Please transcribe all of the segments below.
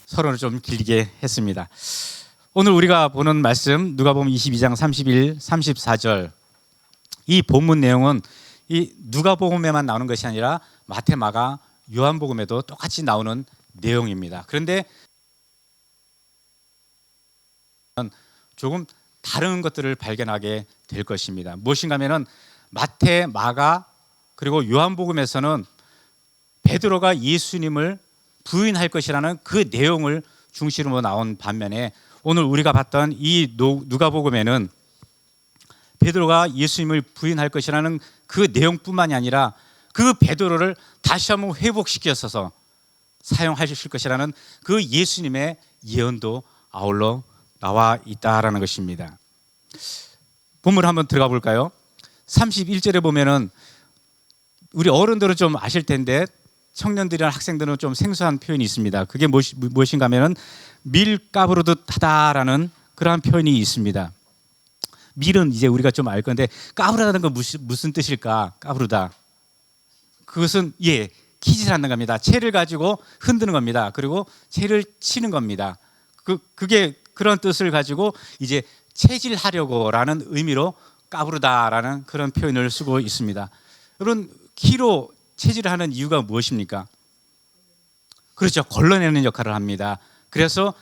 서론을 좀 길게 했습니다. 오늘 우리가 보는 말씀 누가복음 22장 31, 34절 이 본문 내용은 이 누가복음에만 나오는 것이 아니라 마태, 마가, 요한복음에도 똑같이 나오는 내용입니다. 그런데 조금 다른 것들을 발견하게 될 것입니다. 무엇인가 하면은 마태, 마가 그리고 요한복음에서는 베드로가 예수님을 부인할 것이라는 그 내용을 중심으로 나온 반면에 오늘 우리가 봤던 이 누가복음에는 베드로가 예수님을 부인할 것이라는 그 내용뿐만이 아니라 그 베드로를 다시 한번 회복시켜서 사용하실 것이라는 그 예수님의 예언도 아울러 나와 있다라는 것입니다. 본문 한번 들어가 볼까요? 31절에 보면은 우리 어른들은 좀 아실 텐데 청년들이나 학생들은 좀 생소한 표현이 있습니다. 그게 무엇인가 하면은 밀가부르듯 하다라는 그러한 표현이 있습니다. 밀은 이제 우리가 좀 알 건데 까부르다는 건 무슨 뜻일까? 까부르다. 그것은 키질하는 겁니다. 채를 가지고 흔드는 겁니다. 그리고 채를 치는 겁니다. 그게 그런 뜻을 가지고 이제 체질하려고라는 의미로 까부르다라는 그런 표현을 쓰고 있습니다. 여러분 키로 체질을 하는 이유가 무엇입니까? 그렇죠. 걸러내는 역할을 합니다. 그래서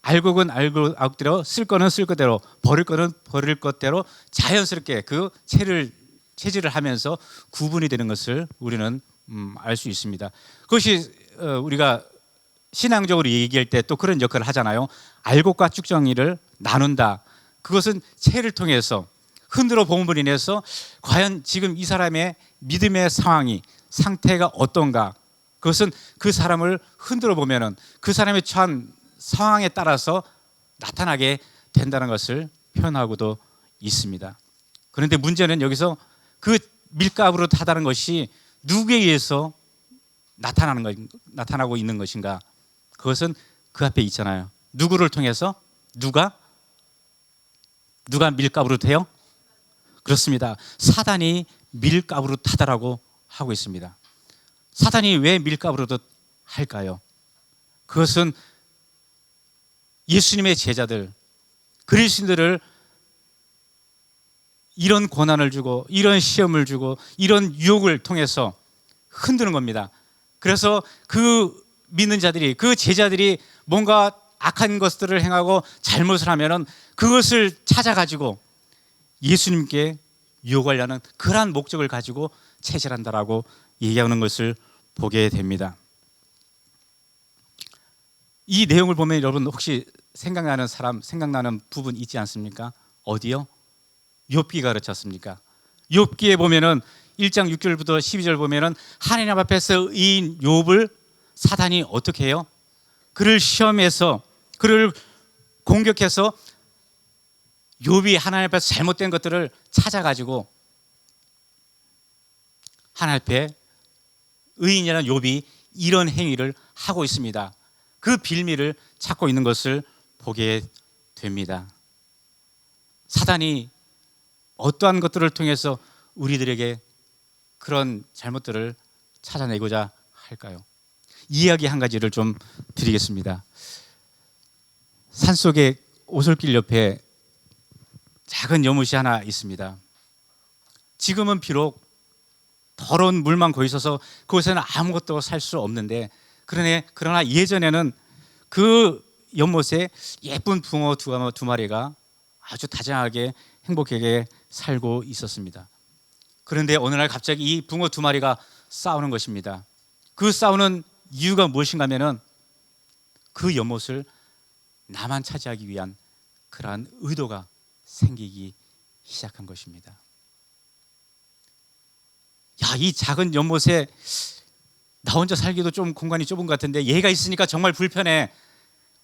알곡은 알곡대로, 쓸 거는 쓸 것대로, 버릴 거는 버릴 것대로 자연스럽게 그 체질을 하면서 구분이 되는 것을 우리는 알 수 있습니다. 그것이 우리가 신앙적으로 얘기할 때 또 그런 역할을 하잖아요. 알곡과 쭉정이를 나눈다. 그것은 체를 통해서 흔들어 봄으로 인해서 과연 지금 이 사람의 믿음의 상태가 어떤가, 그것은 그 사람을 흔들어 보면은 그 사람의 처한 상황에 따라서 나타나게 된다는 것을 표현하고도 있습니다. 그런데 문제는 여기서 밀가부로 타다는 것이 누구에 의해서 나타나고 있는 것인가? 그것은 그 앞에 있잖아요. 누구를 통해서? 누가 밀가부로 태요? 그렇습니다. 사단이 밀가부로 타다라고 하고 있습니다. 사단이 왜 밀가부르듯 할까요? 그것은 예수님의 제자들, 그리스도인들을 이런 고난을 주고 이런 시험을 주고 이런 유혹을 통해서 흔드는 겁니다. 그래서 그 믿는 자들이, 그 제자들이 뭔가 악한 것들을 행하고 잘못을 하면은 그것을 찾아가지고 예수님께 유혹하려는 그러한 목적을 가지고 체질한다라고 얘기하는 것을 보게 됩니다. 이 내용을 보면 여러분 혹시 생각나는 부분 있지 않습니까? 어디요? 욥기가 그렇지 않습니까? 욥기에 보면은 1장 6절부터 12절 보면은 하나님 앞에서 의인 욥을 사단이 어떻게 해요? 그를 시험해서 그를 공격해서 욥이 하나님 앞에서 잘못된 것들을 찾아가지고 하나님 앞에 의인이라는 욥이 이런 행위를 하고 있습니다. 그 빌미를 찾고 있는 것을 보게 됩니다. 사단이 어떠한 것들을 통해서 우리들에게 그런 잘못들을 찾아내고자 할까요? 이야기 한 가지를 좀 드리겠습니다. 산속에 오솔길 옆에 작은 연못이 하나 있습니다. 지금은 비록 더러운 물만 고여 있어서 그곳에는 아무것도 살 수 없는데 그러나 예전에는 그 연못에 예쁜 붕어 두 마리가 아주 다정하게 행복하게 살고 있었습니다. 그런데 어느 날 갑자기 이 붕어 두 마리가 싸우는 것입니다. 그 싸우는 이유가 무엇인가 하면은 그 연못을 나만 차지하기 위한 그러한 의도가 생기기 시작한 것입니다. 이 작은 연못에 나 혼자 살기도 좀 공간이 좁은 것 같은데 얘가 있으니까 정말 불편해.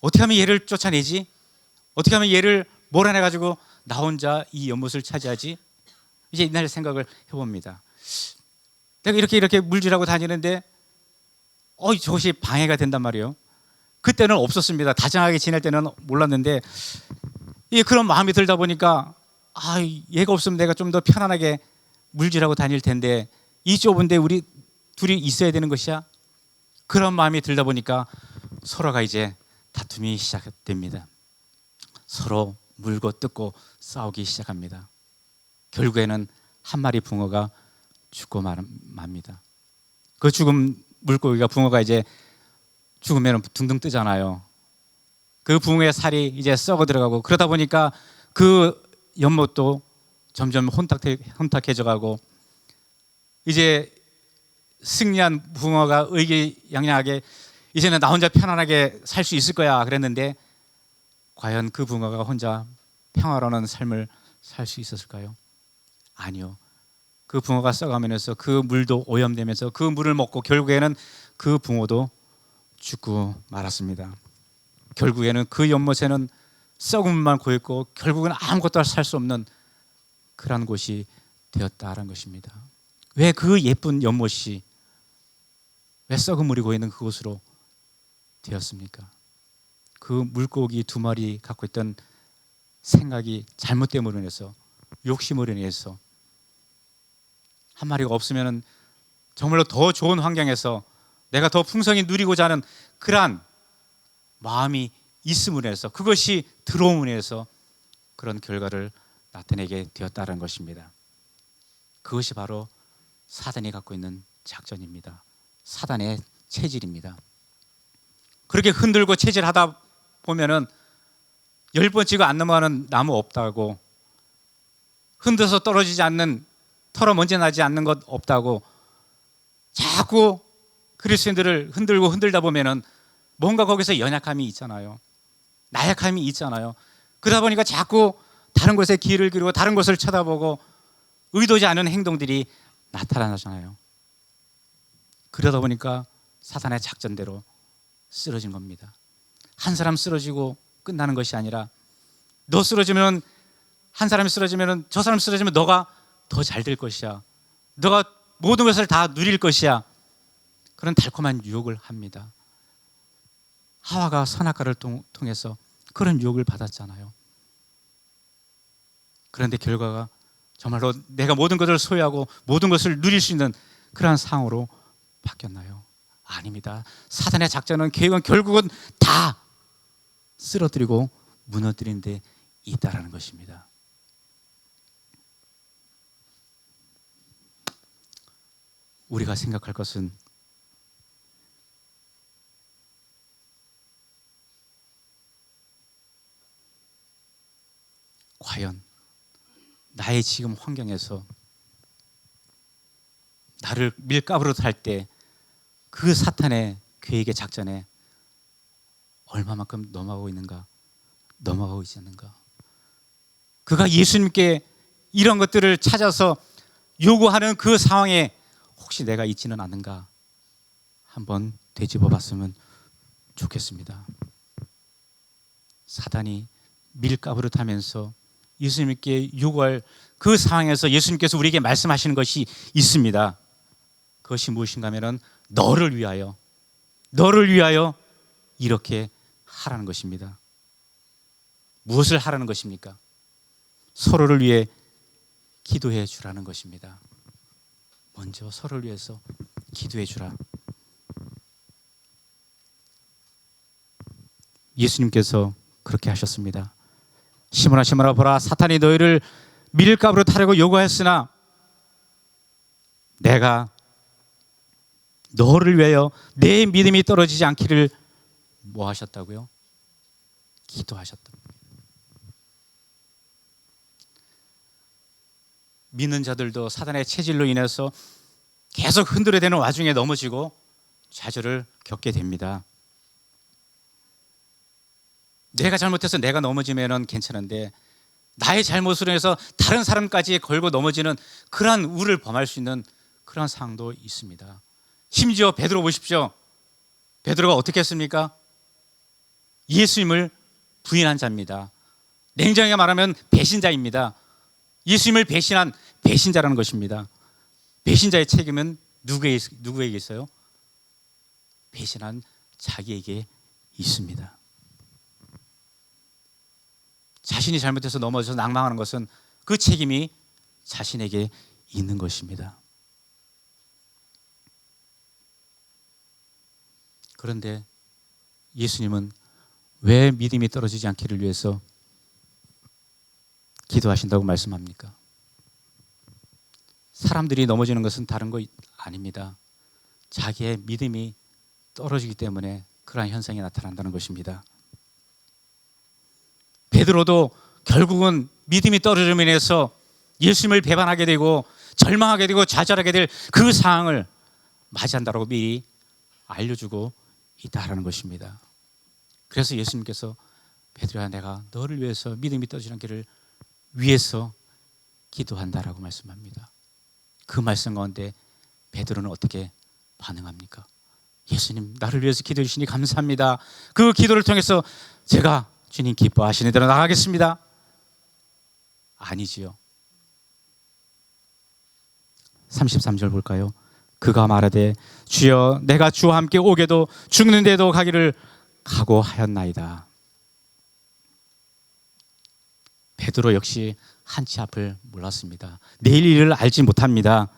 어떻게 하면 얘를 쫓아내지? 어떻게 하면 얘를 몰아내가지고 나 혼자 이 연못을 차지하지? 이제 이날 생각을 해봅니다. 내가 이렇게 물질하고 다니는데 저것이 방해가 된단 말이에요. 그때는 없었습니다. 다정하게 지낼 때는 몰랐는데 그런 마음이 들다 보니까 얘가 없으면 내가 좀 더 편안하게 물질하고 다닐 텐데 이 좁은데 우리 둘이 있어야 되는 것이야? 그런 마음이 들다 보니까 서로가 이제 다툼이 시작됩니다. 서로 물고 뜯고 싸우기 시작합니다. 결국에는 한 마리 붕어가 죽고 맙니다. 그 죽은 물고기가, 붕어가 이제 죽으면 둥둥 뜨잖아요. 그 붕어의 살이 이제 썩어 들어가고, 그러다 보니까 그 연못도 점점 혼탁해져 가고, 이제 승리한 붕어가 의기양양하게 이제는 나 혼자 편안하게 살 수 있을 거야 그랬는데, 과연 그 붕어가 혼자 평화로운 삶을 살 수 있었을까요? 아니요. 그 붕어가 썩어가면서 그 물도 오염되면서 그 물을 먹고 결국에는 그 붕어도 죽고 말았습니다. 결국에는 그 연못에는 썩은 물만 고였고 결국은 아무것도 살 수 없는 그런 곳이 되었다는 것입니다. 왜 그 예쁜 연못이 왜 썩은 물이 고이는 그곳으로 되었습니까? 그 물고기 두 마리 갖고 있던 생각이 잘못됨으로 인해서, 욕심으로 인해서, 한 마리가 없으면 정말로 더 좋은 환경에서 내가 더 풍성히 누리고자 하는 그러한 마음이 있음으로 해서, 그것이 들어옴으로 해서 그런 결과를 나타내게 되었다는 것입니다. 그것이 바로 사단이 갖고 있는 작전입니다. 사단의 체질입니다. 그렇게 흔들고 체질하다 보면은 10번 치고 안 넘어가는 나무 없다고, 흔들어서 떨어지지 않는, 털어 먼지 나지 않는 것 없다고, 자꾸 그리스도인들을 흔들고 흔들다 보면은 뭔가 거기서 연약함이 있잖아요. 나약함이 있잖아요. 그러다 보니까 자꾸 다른 곳에 귀를 기울이고 다른 곳을 쳐다보고 의도지 않은 행동들이 나타나잖아요. 그러다 보니까 사탄의 작전대로 쓰러진 겁니다. 한 사람 쓰러지고 끝나는 것이 아니라, 너 쓰러지면, 한 사람이 쓰러지면 저 사람 쓰러지면 너가 더 잘 될 것이야, 너가 모든 것을 다 누릴 것이야, 그런 달콤한 유혹을 합니다. 하와가 선악과를 통해서 그런 유혹을 받았잖아요. 그런데 결과가 정말로 내가 모든 것을 소유하고 모든 것을 누릴 수 있는 그러한 상황으로 바뀌었나요? 아닙니다. 사단의 작전은, 계획은 결국은 다 쓰러뜨리고 무너뜨리는 데 있다라는 것입니다. 우리가 생각할 것은, 과연 나의 지금 환경에서 나를 밀가부로 탈 때 그 사탄의 계획의 작전에 얼마만큼 넘어가고 있는가, 넘어가고 있지 않는가. 그가 예수님께 이런 것들을 찾아서 요구하는 그 상황에 혹시 내가 있지는 않는가, 한번 되짚어 봤으면 좋겠습니다. 사단이 밀가부를 타면서 예수님께 요구할 그 상황에서 예수님께서 우리에게 말씀하시는 것이 있습니다. 그것이 무엇인가 하면 너를 위하여 이렇게 하라는 것입니다. 무엇을 하라는 것입니까? 서로를 위해 기도해 주라는 것입니다. 먼저 서로를 위해서 기도해 주라. 예수님께서 그렇게 하셨습니다. 시몬아 시몬아 보라, 사탄이 너희를 밀가부로 타려고 요구하였으나 내가 너를 위하여 내 믿음이 떨어지지 않기를 뭐 하셨다고요? 기도하셨답니다. 믿는 자들도 사단의 체질로 인해서 계속 흔들어대는 와중에 넘어지고 좌절을 겪게 됩니다. 내가 잘못해서 내가 넘어지면 괜찮은데, 나의 잘못으로 해서 다른 사람까지 걸고 넘어지는 그러한 우를 범할 수 있는 그러한 상황도 있습니다. 심지어 베드로 보십시오. 베드로가 어떻게 했습니까? 예수님을 부인한 자입니다. 냉정하게 말하면 배신자입니다. 예수님을 배신한 배신자라는 것입니다. 배신자의 책임은 누구에게 있어요? 배신한 자기에게 있습니다. 자신이 잘못해서 넘어져서 낭망하는 것은 그 책임이 자신에게 있는 것입니다. 그런데 예수님은 왜 믿음이 떨어지지 않기를 위해서 기도하신다고 말씀합니까? 사람들이 넘어지는 것은 다른 거 아닙니다. 자기의 믿음이 떨어지기 때문에 그러한 현상이 나타난다는 것입니다. 베드로도 결국은 믿음이 떨어짐으로 인해서 예수님을 배반하게 되고 절망하게 되고 좌절하게 될 그 상황을 맞이한다고 미리 알려주고 있다라는 것입니다. 그래서 예수님께서 베드로야, 내가 너를 위해서 믿음이 떨어지는 길을 위해서 기도한다라고 말씀합니다. 그 말씀 가운데 베드로는 어떻게 반응합니까? 예수님, 나를 위해서 기도해 주시니 감사합니다. 그 기도를 통해서 제가 주님 기뻐하시는 대로 나가겠습니다. 아니지요. 33절 볼까요? 그가 말하되 주여, 내가 주와 함께 오게도 죽는데도 가기를 각오하였나이다. 베드로 역시 한치 앞을 몰랐습니다. 내일 일을 알지 못합니다.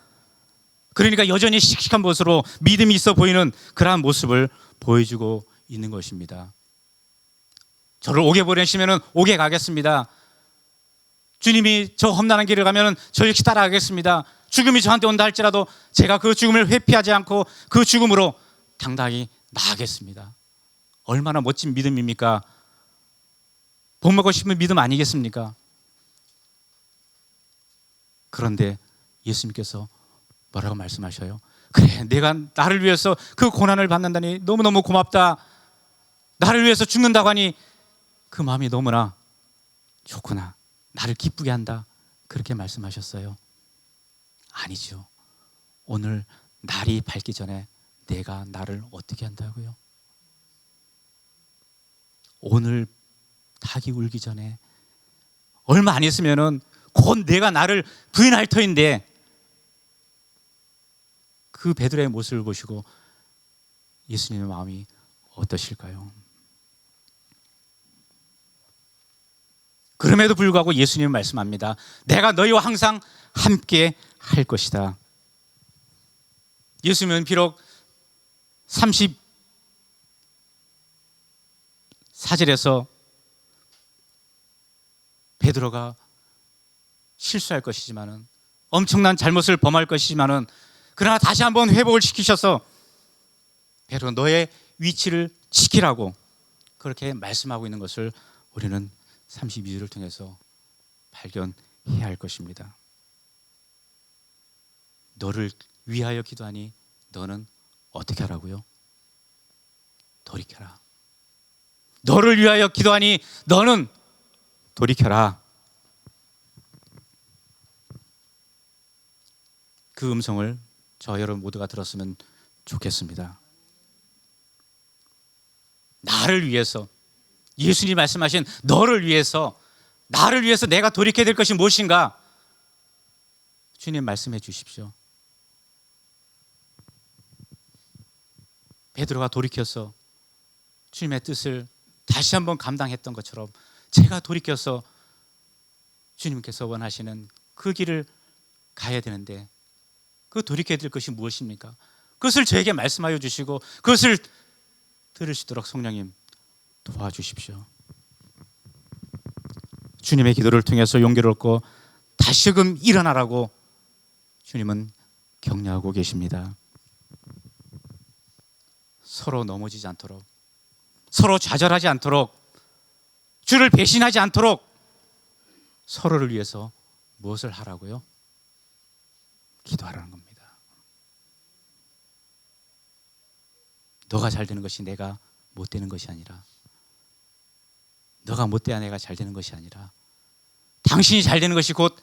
그러니까 여전히 씩씩한 모습으로 믿음이 있어 보이는 그러한 모습을 보여주고 있는 것입니다. 저를 옥에 보내시면 옥에 가겠습니다. 주님이 저 험난한 길을 가면 저 역시 따라가겠습니다. 죽음이 저한테 온다 할지라도 제가 그 죽음을 회피하지 않고 그 죽음으로 당당히 나아가겠습니다. 얼마나 멋진 믿음입니까? 본받고 싶은 믿음 아니겠습니까? 그런데 예수님께서 뭐라고 말씀하셔요? 그래, 내가 나를 위해서 그 고난을 받는다니 너무너무 고맙다. 나를 위해서 죽는다고 하니 그 마음이 너무나 좋구나. 나를 기쁘게 한다. 그렇게 말씀하셨어요. 아니죠. 오늘 날이 밝기 전에 내가 나를 어떻게 한다고요? 오늘 닭이 울기 전에 얼마 안 있으면은 곧 내가 나를 부인할 터인데, 그 베드로의 모습을 보시고 예수님의 마음이 어떠실까요? 그럼에도 불구하고 예수님은 말씀합니다. 내가 너희와 항상 함께 할 것이다. 예수님은 비록 34절에서 베드로가 실수할 것이지만은, 엄청난 잘못을 범할 것이지만은, 그러나 다시 한번 회복을 시키셔서 베드로, 너의 위치를 지키라고 그렇게 말씀하고 있는 것을 우리는 32절을 통해서 발견해야 할 것입니다. 너를 위하여 기도하니 너는 어떻게 하라고요? 돌이켜라. 너를 위하여 기도하니 너는 돌이켜라. 그 음성을 저 여러분 모두가 들었으면 좋겠습니다. 나를 위해서, 예수님이 말씀하신 너를 위해서, 나를 위해서 내가 돌이켜야 될 것이 무엇인가? 주님 말씀해 주십시오. 베드로가 돌이켜서 주님의 뜻을 다시 한번 감당했던 것처럼 제가 돌이켜서 주님께서 원하시는 그 길을 가야 되는데, 그 돌이켜야 될 것이 무엇입니까? 그것을 저에게 말씀하여 주시고 그것을 들을 수 있도록 성령님 도와주십시오. 주님의 기도를 통해서 용기를 얻고 다시금 일어나라고 주님은 격려하고 계십니다. 서로 넘어지지 않도록, 서로 좌절하지 않도록, 주를 배신하지 않도록 서로를 위해서 무엇을 하라고요? 기도하라는 겁니다. 너가 잘 되는 것이 내가 못 되는 것이 아니라, 너가 못 돼야 내가 잘 되는 것이 아니라, 당신이 잘 되는 것이 곧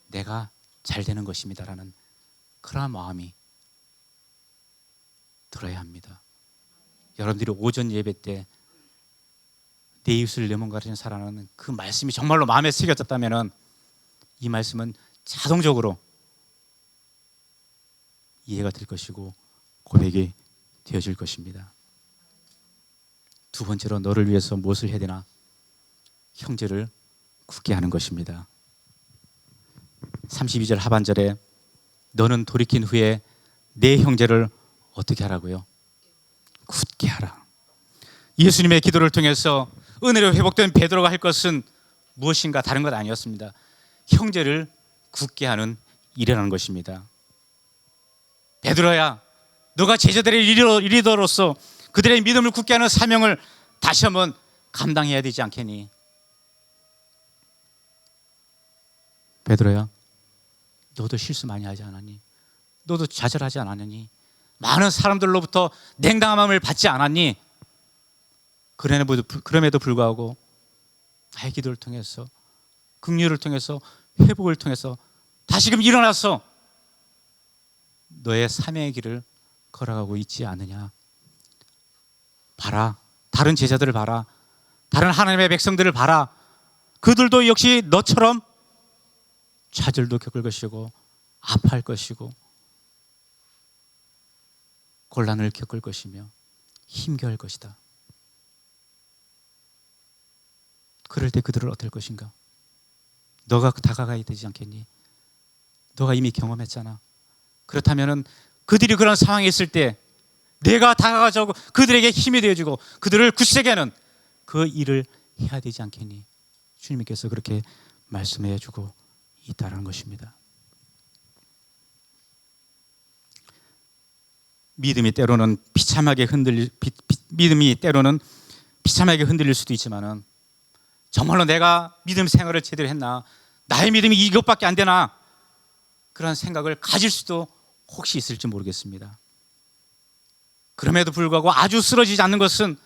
내가 잘 되는 것입니다라는 그러한 마음이 들어야 합니다. 여러분들이 오전 예배 때 내 이웃을 내 몸 같이 사랑하는 그 말씀이 정말로 마음에 새겨졌다면 이 말씀은 자동적으로 이해가 될 것이고 고백이 되어질 것입니다. 두 번째로, 너를 위해서 무엇을 해야 되나? 형제를 굳게 하는 것입니다. 32절 하반절에 너는 돌이킨 후에 내 형제를 어떻게 하라고요? 굳게 하라. 예수님의 기도를 통해서 은혜로 회복된 베드로가 할 것은 무엇인가 다른 것 아니었습니다. 형제를 굳게 하는 일이라는 것입니다. 베드로야, 너가 제자들의 리더로서 그들의 믿음을 굳게 하는 사명을 다시 한번 감당해야 되지 않겠니? 베드로야, 너도 실수 많이 하지 않았니? 너도 좌절하지 않았니? 많은 사람들로부터 냉담함을 받지 않았니? 그럼에도 불구하고 나의 기도를 통해서, 긍휼을 통해서, 회복을 통해서 다시금 일어나서 너의 사명의 길을 걸어가고 있지 않느냐? 봐라, 다른 제자들을 봐라, 다른 하나님의 백성들을 봐라. 그들도 역시 너처럼 좌절도 겪을 것이고 아파할 것이고 곤란을 겪을 것이며 힘겨울 것이다. 그럴 때 그들을 어떨 것인가? 너가 다가가야 되지 않겠니? 너가 이미 경험했잖아. 그렇다면 그들이 그런 상황에 있을 때 내가 다가가서 그들에게 힘이 되어주고 그들을 굳세게 하는 그 일을 해야 되지 않겠니? 주님께서 그렇게 말씀해 주고 있다는 것입니다. 믿음이 때로는 비참하게 흔들릴 수도 있지만은 정말로 내가 믿음 생활을 제대로 했나? 나의 믿음이 이것밖에 안 되나? 그런 생각을 가질 수도 혹시 있을지 모르겠습니다. 그럼에도 불구하고 아주 쓰러지지 않는 것은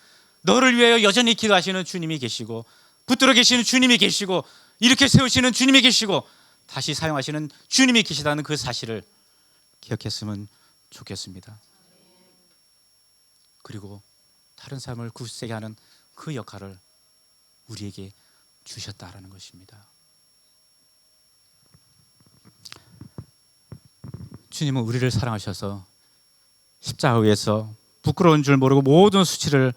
너를 위하여 여전히 기도하시는 주님이 계시고 붙들어 계시는 주님이 계시고 이렇게 세우시는 주님이 계시고 다시 사용하시는 주님이 계시다는 그 사실을 기억했으면 좋겠습니다. 그리고 다른 사람을 굳세게 하는 그 역할을 우리에게 주셨다라는 것입니다. 주님은 우리를 사랑하셔서 십자가 위에서 부끄러운 줄 모르고 모든 수치를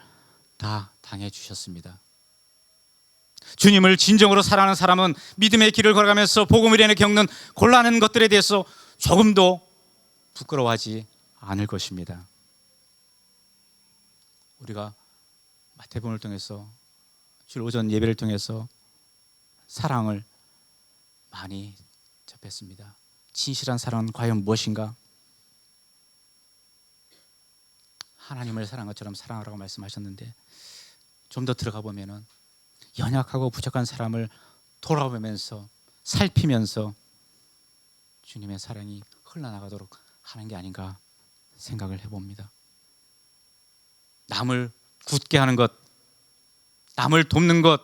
다 당해 주셨습니다. 주님을 진정으로 사랑하는 사람은 믿음의 길을 걸어가면서 복음을 인해 겪는 곤란한 것들에 대해서 조금도 부끄러워하지 않을 것입니다. 우리가 마태복음을 통해서 주일 오전 예배를 통해서 사랑을 많이 접했습니다. 진실한 사랑은 과연 무엇인가? 하나님을 사랑한 것처럼 사랑하라고 말씀하셨는데 좀 더 들어가 보면은 연약하고 부족한 사람을 돌아보면서 살피면서 주님의 사랑이 흘러나가도록 하는 게 아닌가 생각을 해봅니다. 남을 굳게 하는 것, 남을 돕는 것,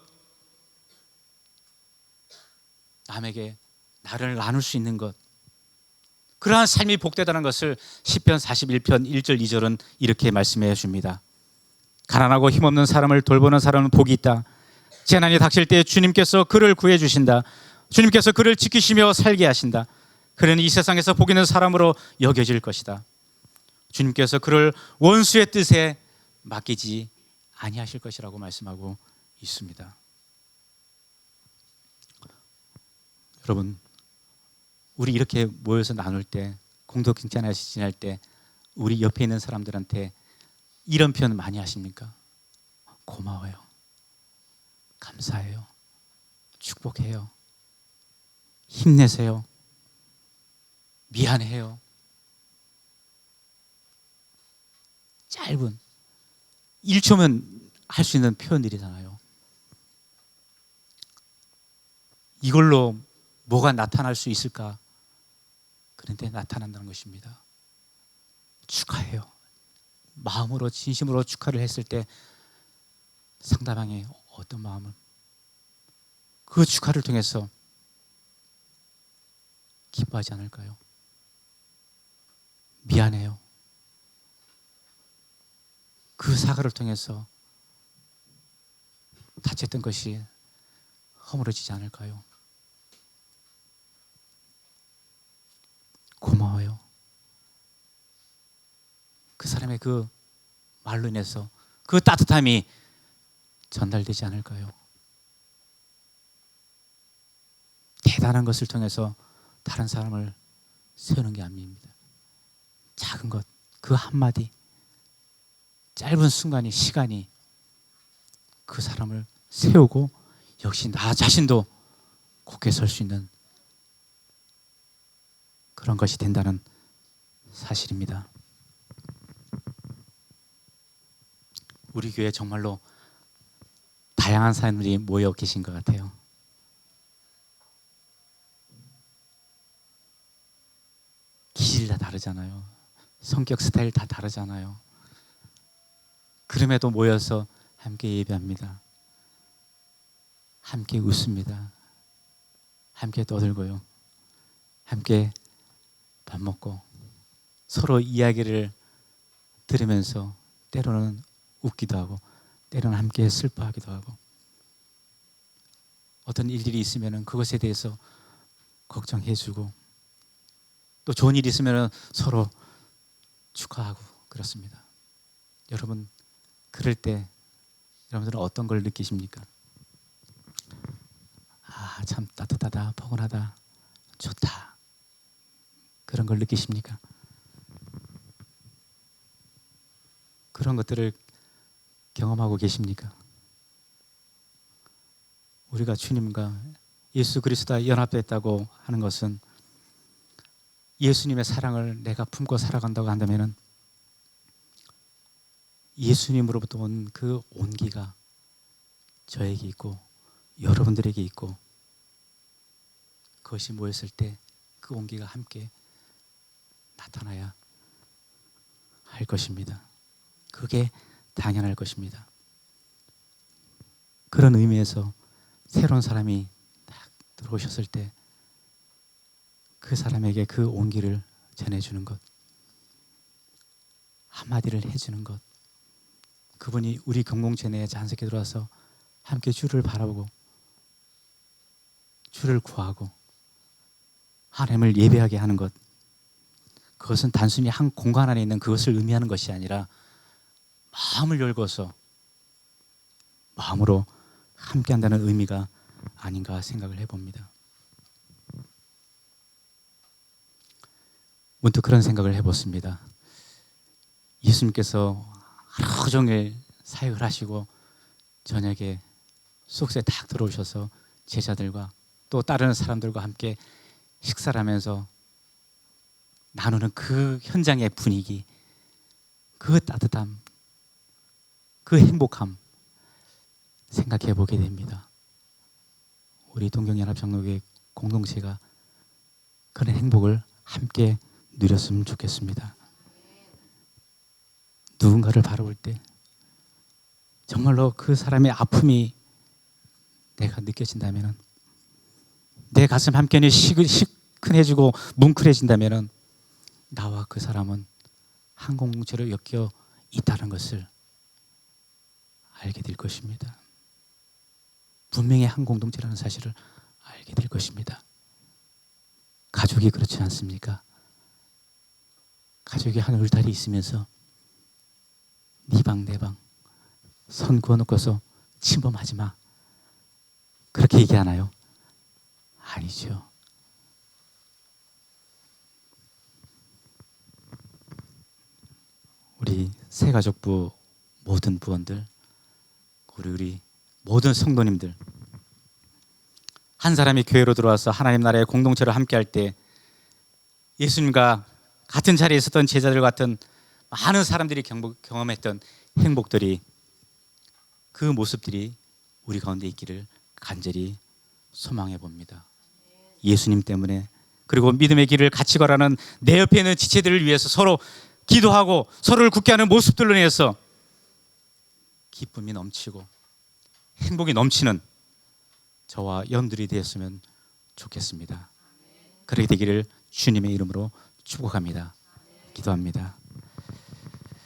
남에게 나를 나눌 수 있는 것, 그러한 삶이 복되다는 것을 시편 41편 1절 2절은 이렇게 말씀해 줍니다. 가난하고 힘없는 사람을 돌보는 사람은 복이 있다. 재난이 닥칠 때 주님께서 그를 구해 주신다. 주님께서 그를 지키시며 살게 하신다. 그는 이 세상에서 복 있는 사람으로 여겨질 것이다. 주님께서 그를 원수의 뜻에 맡기지 아니하실 것이라고 말씀하고 있습니다. 여러분, 우리 이렇게 모여서 나눌 때, 공동 칭찬을 지낼 때 우리 옆에 있는 사람들한테 이런 표현 많이 하십니까? 고마워요, 감사해요, 축복해요, 힘내세요, 미안해요. 짧은 1초면 할 수 있는 표현들이잖아요. 이걸로 뭐가 나타날 수 있을까? 그런데 나타난다는 것입니다. 축하해요. 마음으로 진심으로 축하를 했을 때 상대방의 어떤 마음을 그 축하를 통해서 기뻐하지 않을까요? 미안해요. 그 사과를 통해서 다쳤던 것이 허물어지지 않을까요? 고마워요. 그 사람의 그 말로 인해서 그 따뜻함이 전달되지 않을까요? 대단한 것을 통해서 다른 사람을 세우는 게 아닙니다. 작은 것, 그 한마디, 짧은 순간이, 시간이 그 사람을 세우고 역시 나 자신도 굳게 설 수 있는 그런 것이 된다는 사실입니다. 우리 교회에 정말로 다양한 사람들이 모여 계신 것 같아요. 기질 다 다르잖아요. 성격 스타일 다 다르잖아요. 그럼에도 모여서 함께 예배합니다. 함께 웃습니다. 함께 떠들고요. 함께 밥 먹고 서로 이야기를 들으면서 때로는 웃기도 하고 때로는 함께 슬퍼하기도 하고 어떤 일들이 있으면 그것에 대해서 걱정해주고 또 좋은 일이 있으면 서로 축하하고 그렇습니다. 여러분 그럴 때 여러분들은 어떤 걸 느끼십니까? 아, 참 따뜻하다, 포근하다, 좋다 그런 걸 느끼십니까? 그런 것들을 경험하고 계십니까? 우리가 주님과 예수 그리스도와 연합됐다고 하는 것은 예수님의 사랑을 내가 품고 살아간다고 한다면 예수님으로부터 온 그 온기가 저에게 있고 여러분들에게 있고 그것이 모였을 때 그 온기가 함께 나타나야 할 것입니다. 그게 당연할 것입니다. 그런 의미에서 새로운 사람이 딱 들어오셨을 때 그 사람에게 그 온기를 전해주는 것, 한마디를 해주는 것, 그분이 우리 공동체 내에 자연스럽게 들어와서 함께 주를 바라보고 주를 구하고 하나님을 예배하게 하는 것, 그것은 단순히 한 공간 안에 있는 그것을 의미하는 것이 아니라 마음을 열고서 마음으로 함께한다는 의미가 아닌가 생각을 해봅니다. 문득 그런 생각을 해봤습니다. 예수님께서 하루 종일 사역을 하시고 저녁에 숙소에 딱 들어오셔서 제자들과 또 다른 사람들과 함께 식사를 하면서 나누는 그 현장의 분위기, 그 따뜻함, 그 행복함 생각해 보게 됩니다. 우리 동경연합장로교회 공동체가 그런 행복을 함께 누렸으면 좋겠습니다. 누군가를 바라볼 때 정말로 그 사람의 아픔이 내가 느껴진다면 내 가슴 한켠이 시큰해지고 뭉클해진다면 나와 그 사람은 한 공동체로 엮여 있다는 것을 알게 될 것입니다. 분명히 한 공동체라는 사실을 알게 될 것입니다. 가족이 그렇지 않습니까? 가족이 한 울타리 있으면서 네 방 내 방 선 그어놓고서 침범하지 마 그렇게 얘기하나요? 아니죠. 우리 새가족부 모든 부원들, 우리 모든 성도님들, 한 사람이 교회로 들어와서 하나님 나라의 공동체로 함께할 때 예수님과 같은 자리에 있었던 제자들 같은 많은 사람들이 경험했던 행복들이, 그 모습들이 우리 가운데 있기를 간절히 소망해 봅니다. 예수님 때문에, 그리고 믿음의 길을 같이 걸어가는 내 옆에 있는 지체들을 위해서 서로 기도하고 서로를 굳게 하는 모습들로 인해서 기쁨이 넘치고 행복이 넘치는 저와 여러분들이 되었으면 좋겠습니다. 그렇게 되기를 주님의 이름으로 축복합니다. 기도합니다.